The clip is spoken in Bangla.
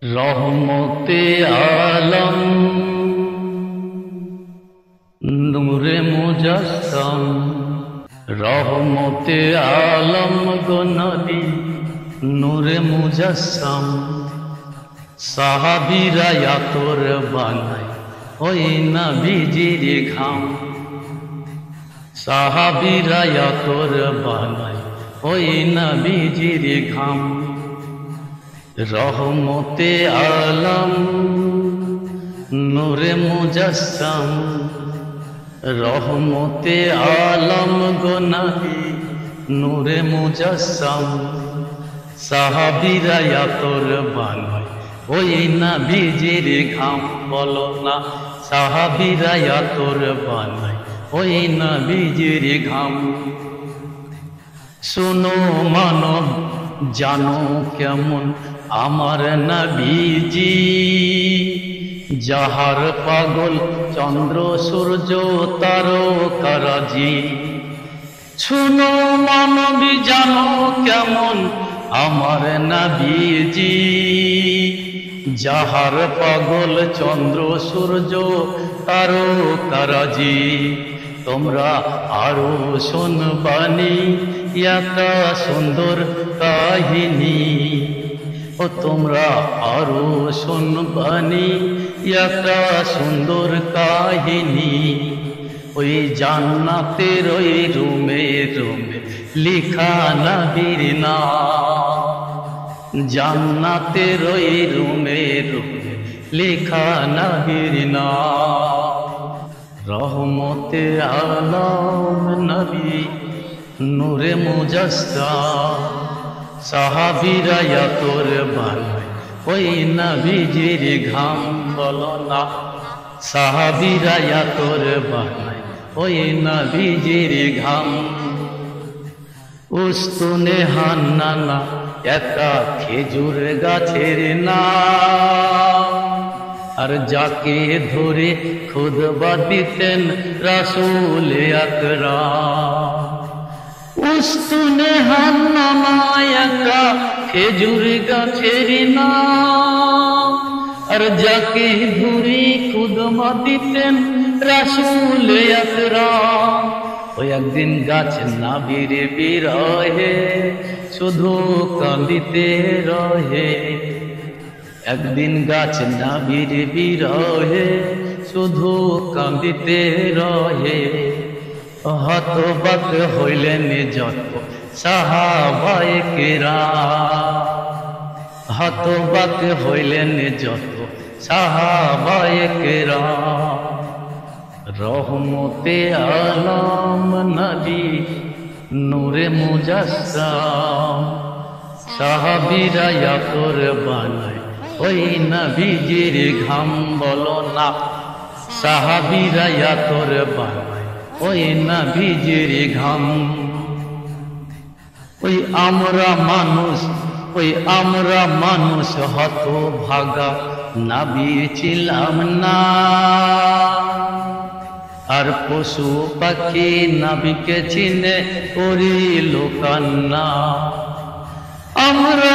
রহমতে আলম নূরে মুজাসসাম, রহমতে আলম গো নবী নূরে মুজাসসাম। সাহাবীরা আতর বানায় ওই নবীজির ঘাম, সাহাবীরা আতর বানায় ওই নবীজির ঘাম। রহমতে আলম নূরে মুজাসসাম, রহমতে আলম গো নবী নূরে মুজাসসাম। সাহাবীরা আতর বানায় ওই নবীজির ঘাম। বলো না, সাহাবীরা আতর বানায় ওই নবীজির ঘাম। শোনো মানব জানো কেমন আমার নবীজি, যাহার পাগল চন্দ্র সূর্য তারকারাজি। শোনো মানবী জানো কেমন আমার নবীজি, যাহার পাগল চন্দ্র সূর্য তারকারাজি। তোমরা আরো শুনবানি একা সুন্দর কাহিনী, ও তোমরা আরো শুনবানি একা সুন্দর কাহিনী। ওই জান্নাতের ওই রুমে রুমে লিখা নবীর নাম, জান্নাতের ওই রুমে রুমে লিখা নবীর নাম। রহমতে আলম নবী নূরে মুজাসসাম, সাহাবীরা আতর বানায় ওই নবীজির ঘাম। বলো না, সাহাবীরা আতর বানায় ওই নবীজির ঘাম। উস্তুনে হান্নানা একটা খেজুর গাছের নাম, আর যাকে ধরে খুতবা দিতেন রাসূল আকরাম। উস্তুনে হান্নানা একটা খেজুর গাছের নাম, আর যাকে ধরে খুতবা দিতেন রাসূল আকরাম। ওই একদিন গাছ নবীর বিরহে শুধু কাঁদিতে রহে, একদিন গাছ নবীর বিরহে শুধু কাঁদিতে রহে। হতবাক হইলেন যত সাহাবায়ে কেরাম, হতবাক হইলেন যত সাহাবায়ে কেরাম। রহমতে আলম নবী নূরে মুজাসসাম, সাহাবীরা আতর বানায় ওই নবীজির ঘাম। বলো না, সাহাবীরা আতর বানায় ওই নবীজির ঘাম। ওই আমরা মানুষ, ওই আমরা মানুষ হতভাগা নবী ছিলাম না, আর পশু পাখি নবীকে চিনে করিল কান্না। আমরা